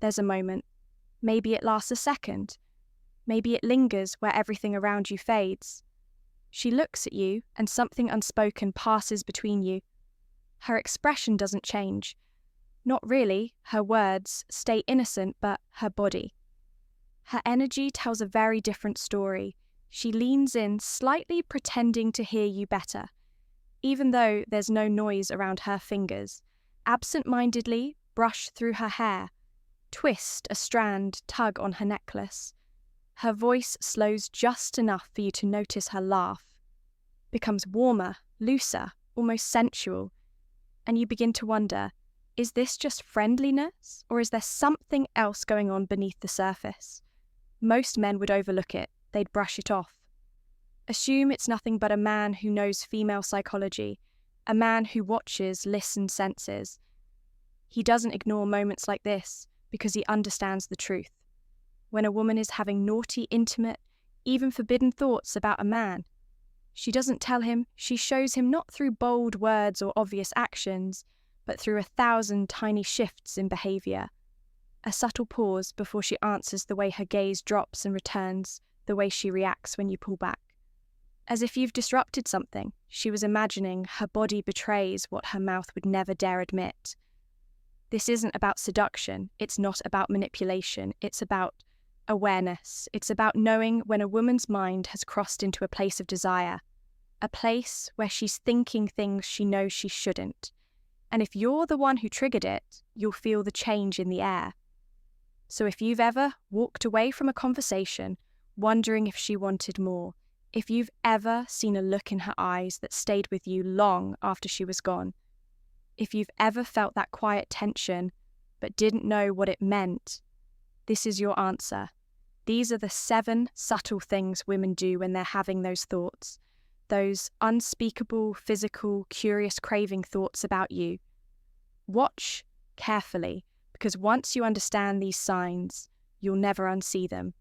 there's a moment. Maybe it lasts a second. Maybe it lingers where everything around you fades. She looks at you and something unspoken passes between you. Her expression doesn't change. Not really, her words stay innocent, but her body. Her energy tells a very different story. She leans in, slightly pretending to hear you better, even though there's no noise around her fingers. Absent-mindedly brush through her hair, twist a strand, tug on her necklace. Her voice slows just enough for you to notice her laugh. Becomes warmer, looser, almost sensual. And you begin to wonder, is this just friendliness, or is there something else going on beneath the surface? Most men would overlook it. They'd brush it off. Assume it's nothing but a man who knows female psychology, a man who watches, listens, senses. He doesn't ignore moments like this because he understands the truth. When a woman is having naughty, intimate, even forbidden thoughts about a man, she doesn't tell him, she shows him not through bold words or obvious actions, but through 1,000 tiny shifts in behaviour. A subtle pause before she answers, the way her gaze drops and returns, the way she reacts when you pull back. As if you've disrupted something, she was imagining, her body betrays what her mouth would never dare admit. This isn't about seduction, it's not about manipulation, it's about awareness. It's about knowing when a woman's mind has crossed into a place of desire, a place where she's thinking things she knows she shouldn't. And if you're the one who triggered it, you'll feel the change in the air. So if you've ever walked away from a conversation, wondering if she wanted more, if you've ever seen a look in her eyes that stayed with you long after she was gone, if you've ever felt that quiet tension but didn't know what it meant, this is your answer. These are the 7 subtle things women do when they're having those thoughts, those unspeakable, physical, curious, craving thoughts about you. Watch carefully, because once you understand these signs, you'll never unsee them.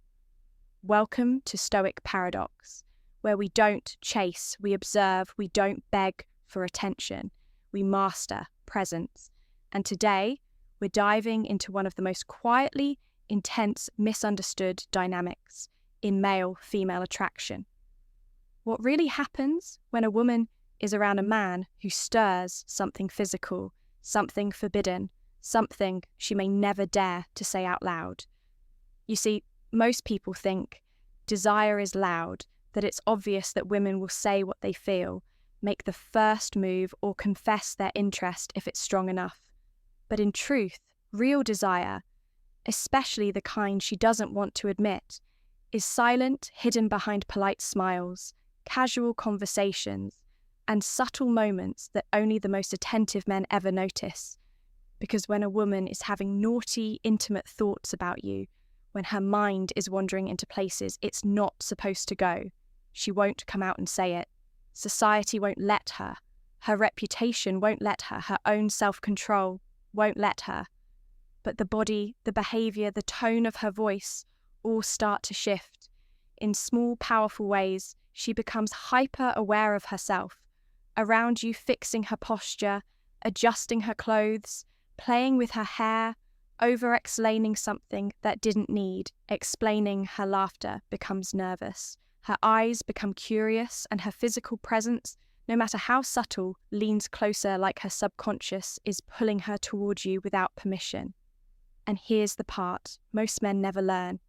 Welcome to Stoic Paradox, where we don't chase, we observe, we don't beg for attention, we master presence. And today, we're diving into one of the most quietly intense, misunderstood dynamics in male-female attraction. What really happens when a woman is around a man who stirs something physical, something forbidden, something she may never dare to say out loud? You see, most people think desire is loud, that it's obvious that women will say what they feel, make the first move, or confess their interest if it's strong enough. But in truth, real desire, especially the kind she doesn't want to admit, is silent, hidden behind polite smiles, casual conversations, and subtle moments that only the most attentive men ever notice. Because when a woman is having naughty, intimate thoughts about you, when her mind is wandering into places it's not supposed to go, she won't come out and say it. Society won't let her. Her reputation won't let her. Her own self-control won't let her. But the body, the behaviour, the tone of her voice all start to shift. In small, powerful ways, she becomes hyper-aware of herself, around you, fixing her posture, adjusting her clothes, playing with her hair, over-explaining something that didn't need. Explaining her laughter becomes nervous. Her eyes become curious, and her physical presence, no matter how subtle, leans closer, like her subconscious is pulling her towards you without permission. And here's the part most men never learn.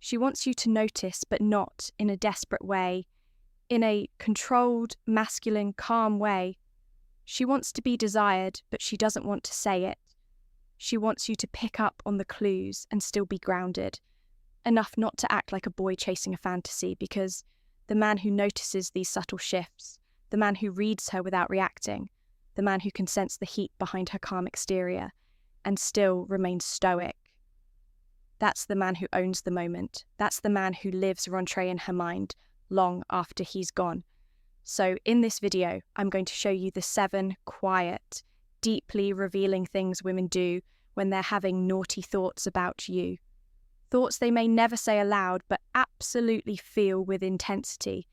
She wants you to notice, but not in a desperate way, in a controlled, masculine, calm way. She wants to be desired, but she doesn't want to say it. She wants you to pick up on the clues and still be grounded, enough not to act like a boy chasing a fantasy, because the man who notices these subtle shifts, the man who reads her without reacting, the man who can sense the heat behind her calm exterior and still remains stoic, that's the man who owns the moment. That's the man who lives rentré in her mind long after he's gone. So in this video, I'm going to show you the 7 quiet, deeply revealing things women do when they're having naughty thoughts about you. Thoughts they may never say aloud, but absolutely feel with intensity.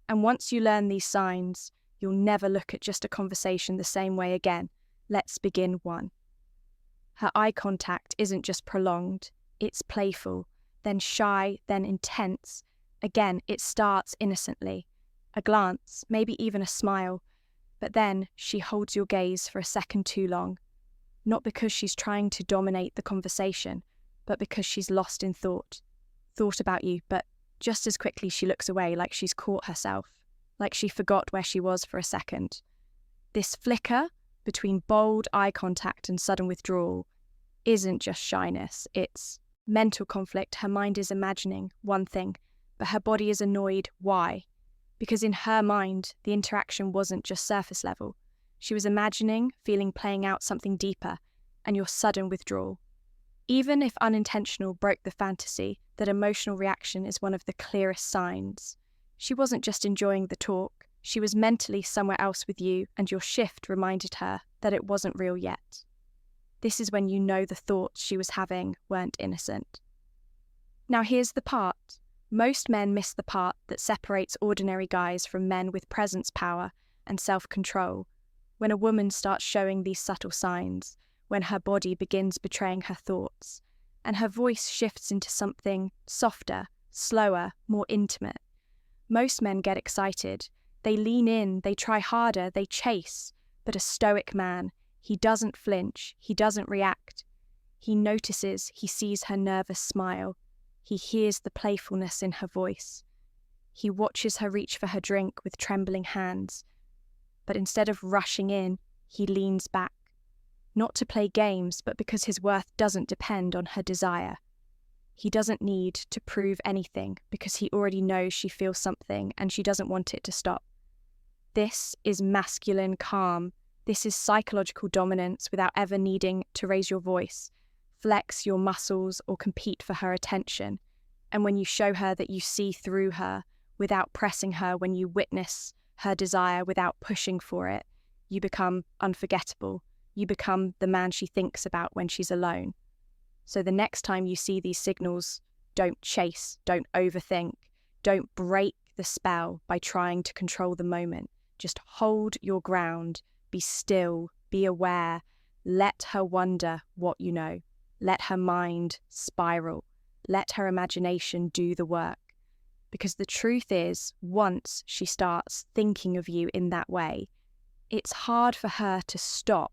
And once you learn these signs, you'll never look at just a conversation the same way again. Let's begin 1. Her eye contact isn't just prolonged, it's playful, then shy, then intense. Again, it starts innocently. A glance, maybe even a smile, but then she holds your gaze for a second too long. Not because she's trying to dominate the conversation, but because she's lost in thought. Thought about you, but just as quickly she looks away, like she's caught herself, like she forgot where she was for a second. This flicker between bold eye contact and sudden withdrawal isn't just shyness, it's mental conflict. Her mind is imagining one thing, but her body is annoyed. Why? Because in her mind, the interaction wasn't just surface level. She was imagining, feeling, playing out something deeper, and your sudden withdrawal, even if unintentional, broke the fantasy. That emotional reaction is one of the clearest signs. She wasn't just enjoying the talk, she was mentally somewhere else with you, and your shift reminded her that it wasn't real yet. This is when you know the thoughts she was having weren't innocent. Now here's the part. Most men miss the part that separates ordinary guys from men with presence power and self-control. When a woman starts showing these subtle signs, when her body begins betraying her thoughts, and her voice shifts into something softer, slower, more intimate. Most men get excited. They lean in, they try harder, they chase. But a stoic man, he doesn't flinch, he doesn't react. He notices, he sees her nervous smile. He hears the playfulness in her voice. He watches her reach for her drink with trembling hands. But instead of rushing in, he leans back. Not to play games, but because his worth doesn't depend on her desire. He doesn't need to prove anything because he already knows she feels something and she doesn't want it to stop. This is masculine calm. This is psychological dominance without ever needing to raise your voice, flex your muscles, or compete for her attention. And when you show her that you see through her without pressing her, when you witness her desire without pushing for it, you become unforgettable. You become the man she thinks about when she's alone. So the next time you see these signals, don't chase, don't overthink, don't break the spell by trying to control the moment. Just hold your ground, be still, be aware, let her wonder what you know. Let her mind spiral. Let her imagination do the work. Because the truth is, once she starts thinking of you in that way, it's hard for her to stop,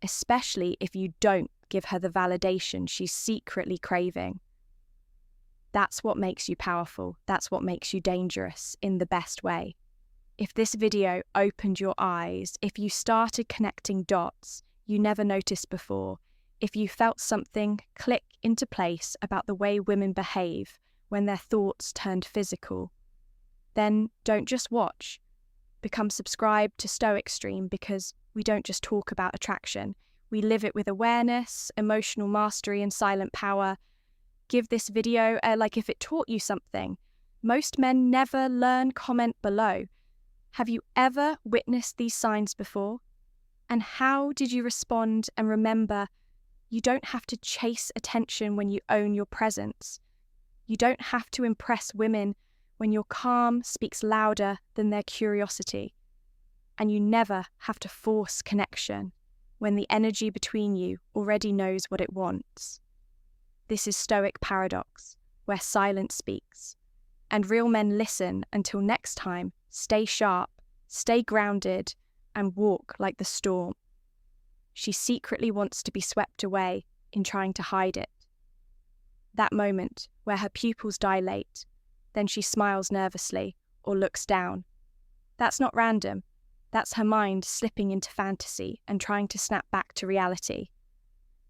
especially if you don't give her the validation she's secretly craving. That's what makes you powerful. That's what makes you dangerous in the best way. If this video opened your eyes, if you started connecting dots you never noticed before, if you felt something click into place about the way women behave when their thoughts turned physical, then don't just watch. Become subscribed to Stoic Stream, because we don't just talk about attraction. We live it with awareness, emotional mastery, and silent power. Give this video like if it taught you something. Most men never learn. Comment below. Have you ever witnessed these signs before? And how did you respond? And remember, you don't have to chase attention when you own your presence. You don't have to impress women when your calm speaks louder than their curiosity. And you never have to force connection when the energy between you already knows what it wants. This is Stoic Paradox, where silence speaks. And real men listen. Until next time, stay sharp, stay grounded, and walk like the storm. She secretly wants to be swept away in trying to hide it. That moment where her pupils dilate, then she smiles nervously or looks down. That's not random. That's her mind slipping into fantasy and trying to snap back to reality.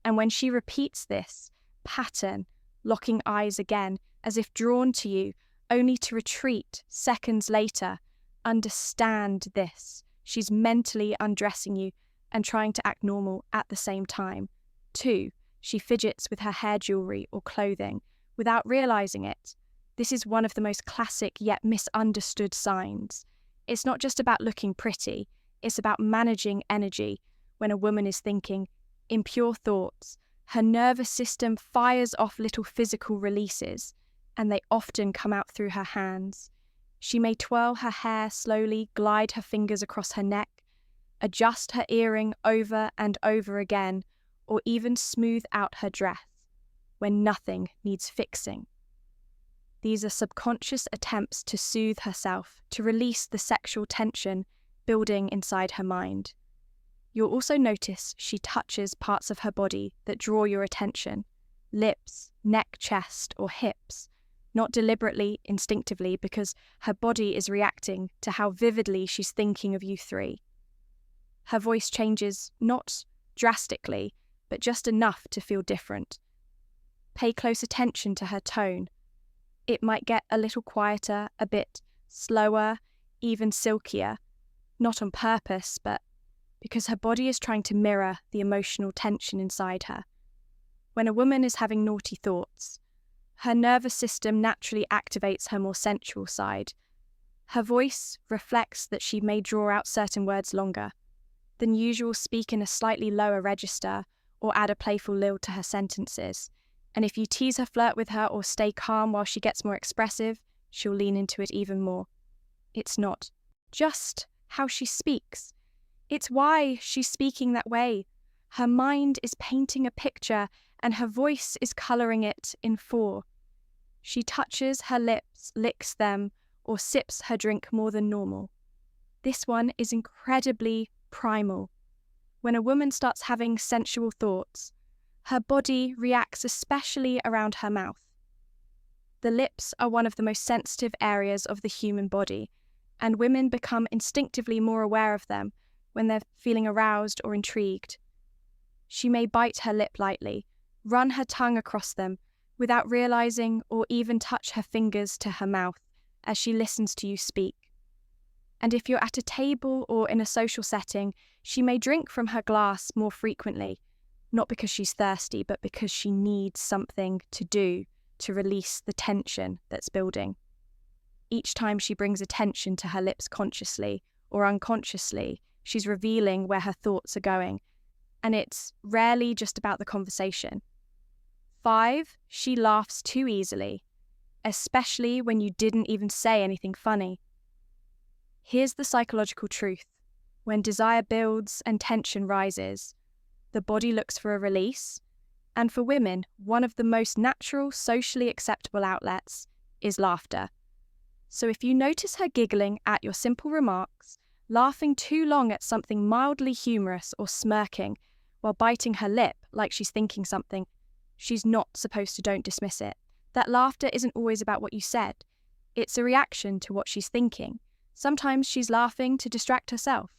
And when she repeats this pattern, locking eyes again, as if drawn to you, only to retreat seconds later, understand this. She's mentally undressing you and trying to act normal at the same time. 2, she fidgets with her hair jewelry or clothing without realizing it. This is one of the most classic yet misunderstood signs. It's not just about looking pretty, it's about managing energy. When a woman is thinking impure thoughts, her nervous system fires off little physical releases, and they often come out through her hands. She may twirl her hair slowly, glide her fingers across her neck, adjust her earring over and over again, or even smooth out her dress when nothing needs fixing. These are subconscious attempts to soothe herself, to release the sexual tension building inside her mind. You'll also notice she touches parts of her body that draw your attention: lips, neck, chest, or hips, not deliberately, instinctively, because her body is reacting to how vividly she's thinking of you three. Her voice changes, not drastically, but just enough to feel different. Pay close attention to her tone. It might get a little quieter, a bit slower, even silkier, not on purpose, but because her body is trying to mirror the emotional tension inside her. When a woman is having naughty thoughts, her nervous system naturally activates her more sensual side. Her voice reflects that she may draw out certain words longer than usual, speak in a slightly lower register, or add a playful lilt to her sentences. And if you tease her, flirt with her, or stay calm while she gets more expressive, she'll lean into it even more. It's not just how she speaks. It's why she's speaking that way. Her mind is painting a picture, and her voice is colouring it in 4. She touches her lips, licks them, or sips her drink more than normal. This one is incredibly primal. When a woman starts having sensual thoughts, her body reacts especially around her mouth. The lips are one of the most sensitive areas of the human body, and women become instinctively more aware of them when they're feeling aroused or intrigued. She may bite her lip lightly, run her tongue across them without realizing, or even touch her fingers to her mouth as she listens to you speak. And if you're at a table or in a social setting, she may drink from her glass more frequently, not because she's thirsty, but because she needs something to do to release the tension that's building. Each time she brings attention to her lips consciously or unconsciously, she's revealing where her thoughts are going, and it's rarely just about the conversation. 5, she laughs too easily, especially when you didn't even say anything funny. Here's the psychological truth. When desire builds and tension rises, the body looks for a release, and for women, one of the most natural, socially acceptable outlets is laughter. So if you notice her giggling at your simple remarks, laughing too long at something mildly humorous, or smirking while biting her lip like she's thinking something she's not supposed to, don't dismiss it. That laughter isn't always about what you said. It's a reaction to what she's thinking. Sometimes she's laughing to distract herself.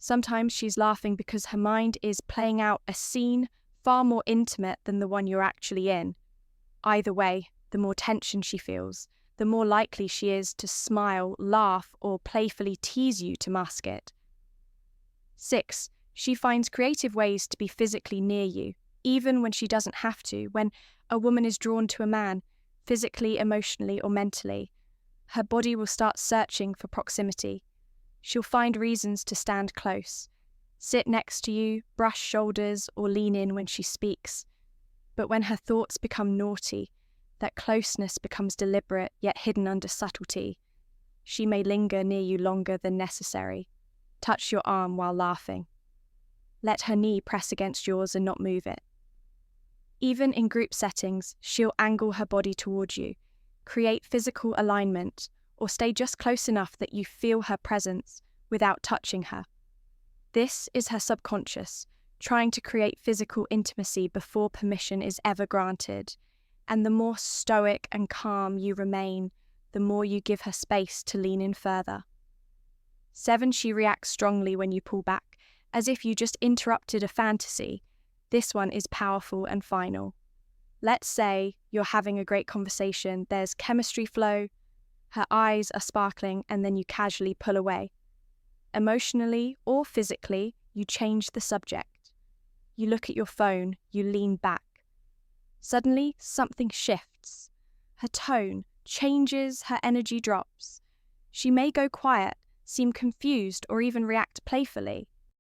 Sometimes she's laughing because her mind is playing out a scene far more intimate than the one you're actually in. Either way, the more tension she feels, the more likely she is to smile, laugh, or playfully tease you to mask it. 6, she finds creative ways to be physically near you, even when she doesn't have to. When a woman is drawn to a man, physically, emotionally, or mentally, her body will start searching for proximity. She'll find reasons to stand close, sit next to you, brush shoulders, or lean in when she speaks. But when her thoughts become naughty, that closeness becomes deliberate yet hidden under subtlety. She may linger near you longer than necessary, touch your arm while laughing. Let her knee press against yours and not move it. Even in group settings, she'll angle her body towards you, create physical alignment, or stay just close enough that you feel her presence without touching her. This is her subconscious, trying to create physical intimacy before permission is ever granted. And the more stoic and calm you remain, the more you give her space to lean in further. 7, she reacts strongly when you pull back, as if you just interrupted a fantasy. This one is powerful and final. Let's say you're having a great conversation, there's chemistry flow, her eyes are sparkling, and then you casually pull away. Emotionally or physically, you change the subject. You look at your phone, you lean back. Suddenly, something shifts. Her tone changes, her energy drops. She may go quiet, seem confused, or even react playfully.